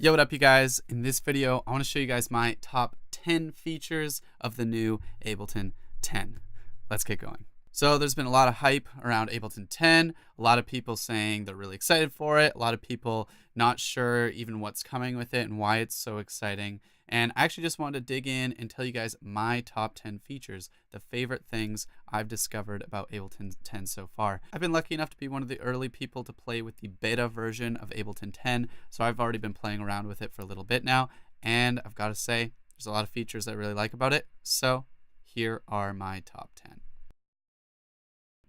Yo, what up you guys? In this video, I want to show you guys my top 10 features of the new Ableton 10. Let's get going. So there's been a lot of hype around Ableton 10, a lot of people saying they're really excited for it, a lot of people not sure even what's coming with it and why it's so exciting. And I actually just wanted to dig in and tell you guys my top 10 features, the favorite things I've discovered about Ableton 10 so far. I've been lucky enough to be one of the early people to play with the beta version of Ableton 10, so I've already been playing around with it for a little bit now, and I've got to say, there's a lot of features I really like about it, so here are my top 10.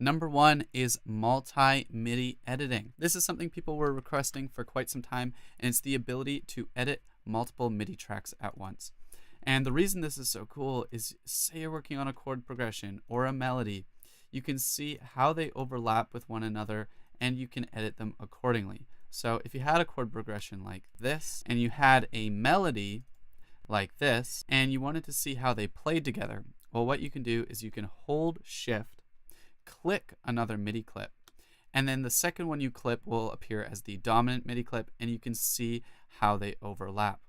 Number 1 is multi-MIDI editing. This is something people were requesting for quite some time, and it's the ability to edit multiple MIDI tracks at once. And the reason this is so cool is, say you're working on a chord progression or a melody, you can see how they overlap with one another and you can edit them accordingly. So if you had a chord progression like this and you had a melody like this and you wanted to see how they played together, well, what you can do is you can hold shift, click another MIDI clip, and then the second one you clip will appear as the dominant MIDI clip, and you can see how they overlap.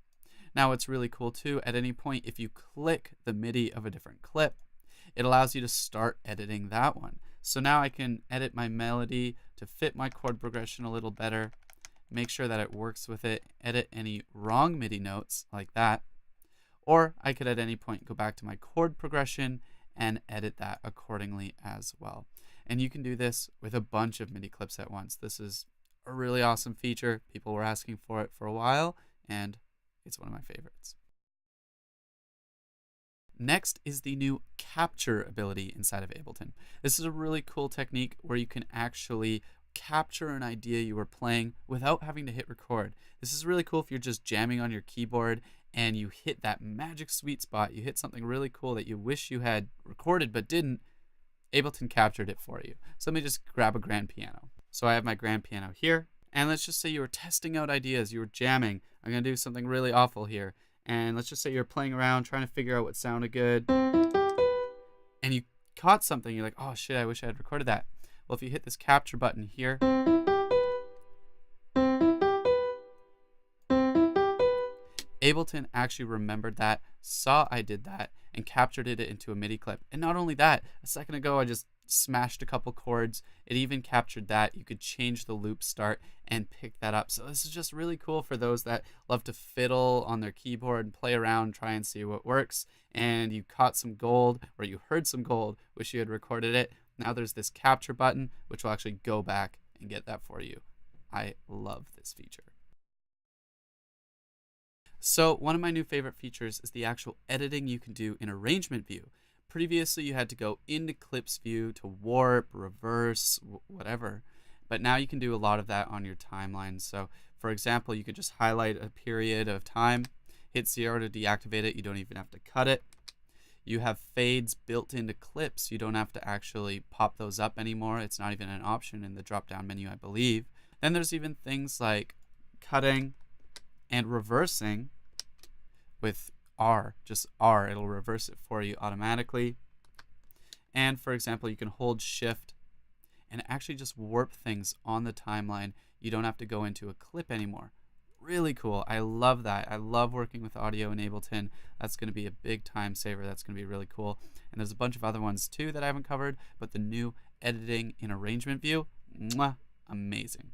Now what's really cool too, at any point if you click the MIDI of a different clip, it allows you to start editing that one. So now I can edit my melody to fit my chord progression a little better, make sure that it works with it, edit any wrong MIDI notes like that, or I could at any point go back to my chord progression and edit that accordingly as well. And you can do this with a bunch of MIDI clips at once. This is a really awesome feature. People were asking for it for a while, and it's one of my favorites. Next is the new capture ability inside of Ableton. This is a really cool technique where you can actually capture an idea you were playing without having to hit record. This is really cool if you're just jamming on your keyboard and you hit that magic sweet spot. You hit something really cool that you wish you had recorded but didn't. Ableton captured it for you. So let me just grab a grand piano. So I have my grand piano here, and let's just say you were testing out ideas, you were jamming. I'm gonna do something really awful here. And let's just say you're playing around trying to figure out what sounded good, and you caught something, you're like, oh shit, I wish I had recorded that. Well, if you hit this capture button here, Ableton actually remembered that, saw I did that, and captured it into a MIDI clip. And not only that, a second ago I just smashed a couple chords. It even captured that. You could change the loop start and pick that up. So this is just really cool for those that love to fiddle on their keyboard and play around, try and see what works. And you caught some gold, or you heard some gold, wish you had recorded it. Now there's this capture button, which will actually go back and get that for you. I love this feature. So one of my new favorite features is the actual editing you can do in arrangement view. Previously you had to go into clips view to warp, reverse, whatever, but now you can do a lot of that on your timeline. So for example, you could just highlight a period of time, hit 0 to deactivate it, you don't even have to cut it. You have fades built into clips, you don't have to actually pop those up anymore. It's not even an option in the drop down menu, I believe. Then there's even things like cutting and reversing with R, just R, it'll reverse it for you automatically. And for example, you can hold shift and actually just warp things on the timeline. You don't have to go into a clip anymore. Really cool. I love that. I love working with audio in Ableton. That's going to be a big time saver. That's going to be really cool. And there's a bunch of other ones too that I haven't covered, but the new editing in arrangement view, mwah, amazing.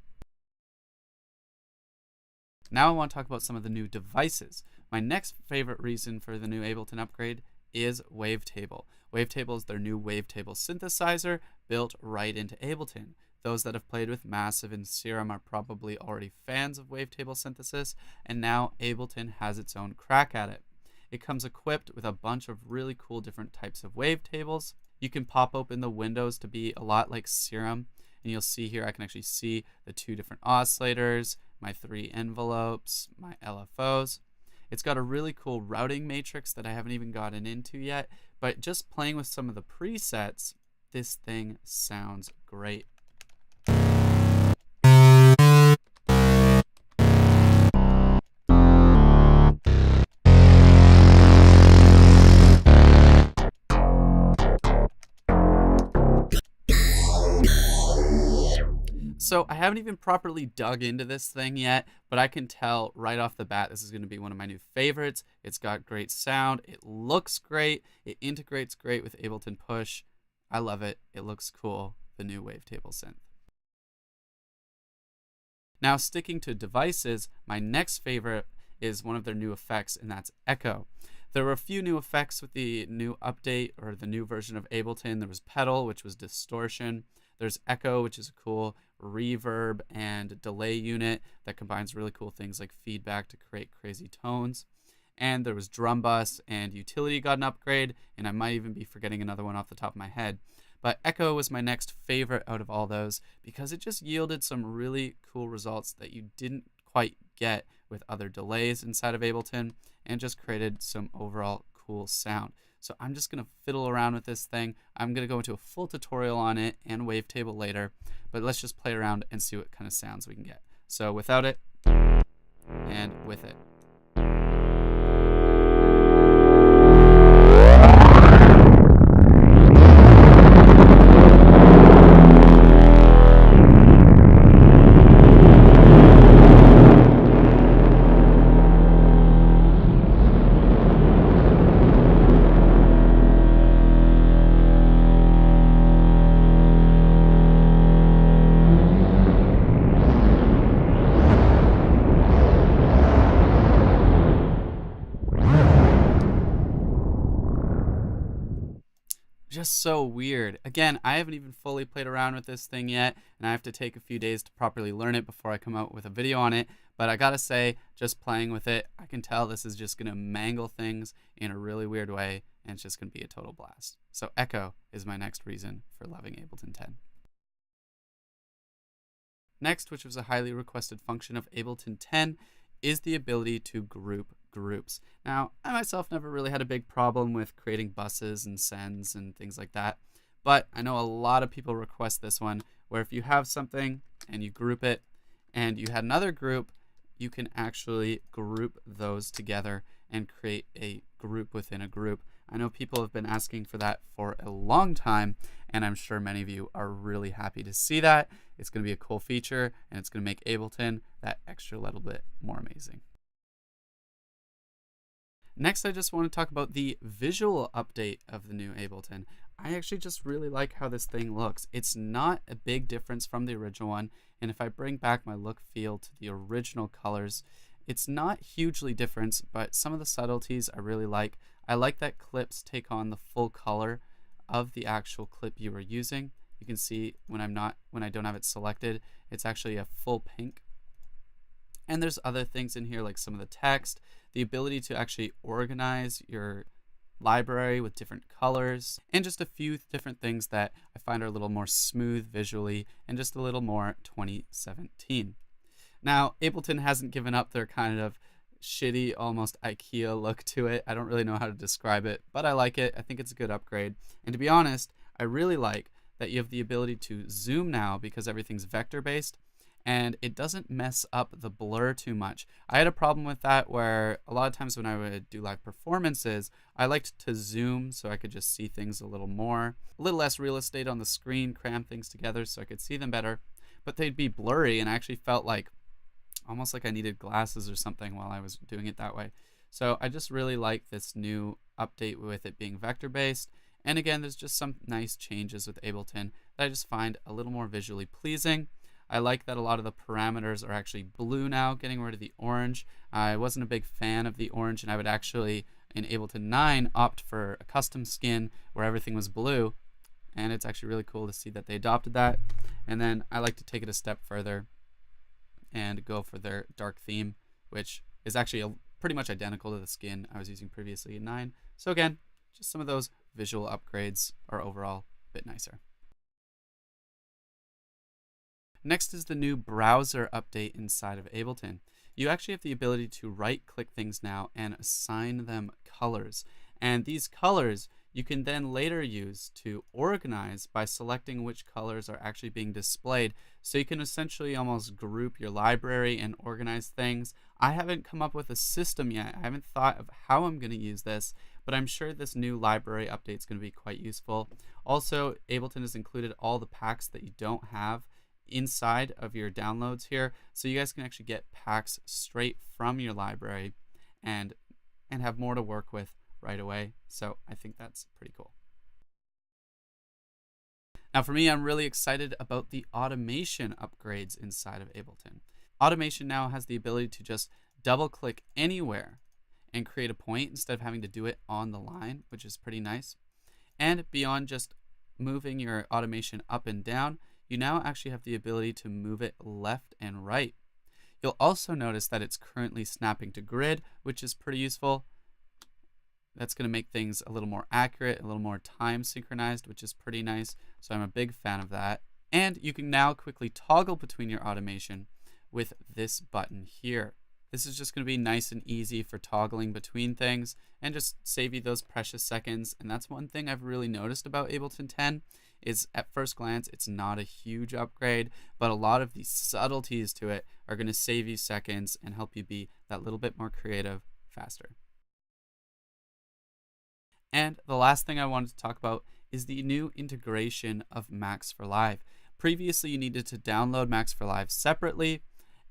Now I want to talk about some of the new devices. My next favorite reason for the new Ableton upgrade is Wavetable. Wavetable is their new Wavetable synthesizer built right into Ableton. Those that have played with Massive and Serum are probably already fans of Wavetable synthesis, and now Ableton has its own crack at it. It comes equipped with a bunch of really cool different types of wavetables. You can pop open the windows to be a lot like Serum, and you'll see here I can actually see the 2 different oscillators, my 3 envelopes, my LFOs. It's got a really cool routing matrix that I haven't even gotten into yet, but just playing with some of the presets, this thing sounds great. So I haven't even properly dug into this thing yet, but I can tell right off the bat this is going to be one of my new favorites. It's got great sound. It looks great. It integrates great with Ableton Push. I love it. It looks cool. The new Wavetable synth. Now, sticking to devices, my next favorite is one of their new effects, and that's Echo. There were a few new effects with the new update or the new version of Ableton. There was Pedal, which was distortion. There's Echo, which is a cool reverb and delay unit that combines really cool things like feedback to create crazy tones. And there was Drum Bus and Utility got an upgrade, and I might even be forgetting another one off the top of my head. But Echo was my next favorite out of all those because it just yielded some really cool results that you didn't quite get with other delays inside of Ableton, and just created some overall cool sound. So I'm just going to fiddle around with this thing. I'm going to go into a full tutorial on it and Wavetable later, but let's just play around and see what kind of sounds we can get. So without it and with it. Just so weird. Again, I haven't even fully played around with this thing yet, and I have to take a few days to properly learn it before I come out with a video on it. But I gotta say, just playing with it, I can tell this is just gonna mangle things in a really weird way, and it's just gonna be a total blast. So Echo is my next reason for loving Ableton 10. Next, which was a highly requested function of Ableton 10, is the ability to group groups. Now, I myself never really had a big problem with creating buses and sends and things like that, but I know a lot of people request this one, where if you have something and you group it and you had another group, you can actually group those together and create a group within a group. I know people have been asking for that for a long time, and I'm sure many of you are really happy to see that. It's going to be a cool feature, and it's going to make Ableton that extra little bit more amazing. Next, I just want to talk about the visual update of the new Ableton. I actually just really like how this thing looks. It's not a big difference from the original one, and if I bring back my look feel to the original colors, it's not hugely different, but some of the subtleties I really like. I like that clips take on the full color of the actual clip you are using. You can see when I don't have it selected, it's actually a full pink. And there's other things in here like some of the text, the ability to actually organize your library with different colors, and just a few different things that I find are a little more smooth visually and just a little more 2017. Now, Ableton hasn't given up their kind of shitty, almost IKEA look to it. I don't really know how to describe it, but I like it. I think it's a good upgrade. And to be honest, I really like that you have the ability to zoom now because everything's vector based, and it doesn't mess up the blur too much. I had a problem with that where a lot of times when I would do live performances, I liked to zoom so I could just see things a little more. A little less real estate on the screen, cram things together so I could see them better, but they'd be blurry, and I actually felt like almost like I needed glasses or something while I was doing it that way. So I just really like this new update with it being vector based. And again, there's just some nice changes with Ableton that I just find a little more visually pleasing. I like that a lot of the parameters are actually blue now, getting rid of the orange. I wasn't a big fan of the orange, and I would actually, in Ableton 9, opt for a custom skin where everything was blue. And it's actually really cool to see that they adopted that. And then I like to take it a step further and go for their dark theme, which is actually pretty much identical to the skin I was using previously in 9. So again, just some of those visual upgrades are overall a bit nicer. Next is the new browser update inside of Ableton. You actually have the ability to right-click things now and assign them colors. And these colors you can then later use to organize by selecting which colors are actually being displayed. So you can essentially almost group your library and organize things. I haven't come up with a system yet. I haven't thought of how I'm going to use this, but I'm sure this new library update is going to be quite useful. Also, Ableton has included all the packs that you don't have inside of your downloads here, so you guys can actually get packs straight from your library and have more to work with right away. So I think that's pretty cool. Now for me, I'm really excited about the automation upgrades inside of Ableton. Automation now has the ability to just double click anywhere and create a point instead of having to do it on the line, which is pretty nice. And beyond just moving your automation up and down, you now actually have the ability to move it left and right. You'll also notice that it's currently snapping to grid, which is pretty useful. That's going to make things a little more accurate, a little more time synchronized, which is pretty nice. So I'm a big fan of that. And you can now quickly toggle between your automation with this button here. This is just going to be nice and easy for toggling between things and just save you those precious seconds. And that's one thing I've really noticed about Ableton 10 is at first glance, it's not a huge upgrade, but a lot of these subtleties to it are going to save you seconds and help you be that little bit more creative faster. And the last thing I wanted to talk about is the new integration of Max for Live. Previously, you needed to download Max for Live separately,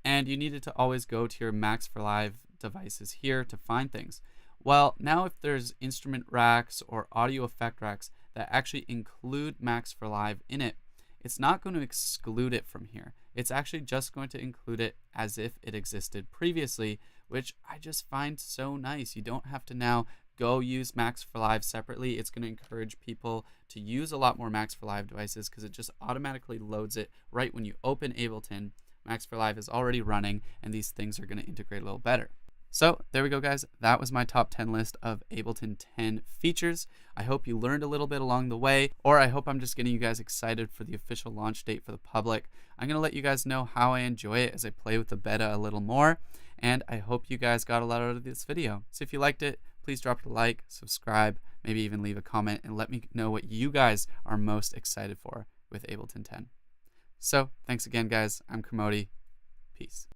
and you needed to always go to your Max for Live devices here to find things. Well, now if there's instrument racks or audio effect racks that actually include Max for Live in it, it's not going to exclude it from here. It's actually just going to include it as if it existed previously, which I just find so nice. You don't have to now go use Max for Live separately. It's going to encourage people to use a lot more Max for Live devices because it just automatically loads it right when you open Ableton. Max for Live is already running, and these things are going to integrate a little better. So there we go, guys. That was my top 10 list of Ableton 10 features. I hope you learned a little bit along the way, or I hope I'm just getting you guys excited for the official launch date for the public. I'm going to let you guys know how I enjoy it as I play with the beta a little more, and I hope you guys got a lot out of this video. So if you liked it, please drop a like, subscribe, maybe even leave a comment, and let me know what you guys are most excited for with Ableton 10. So thanks again, guys. I'm Kermode. Peace.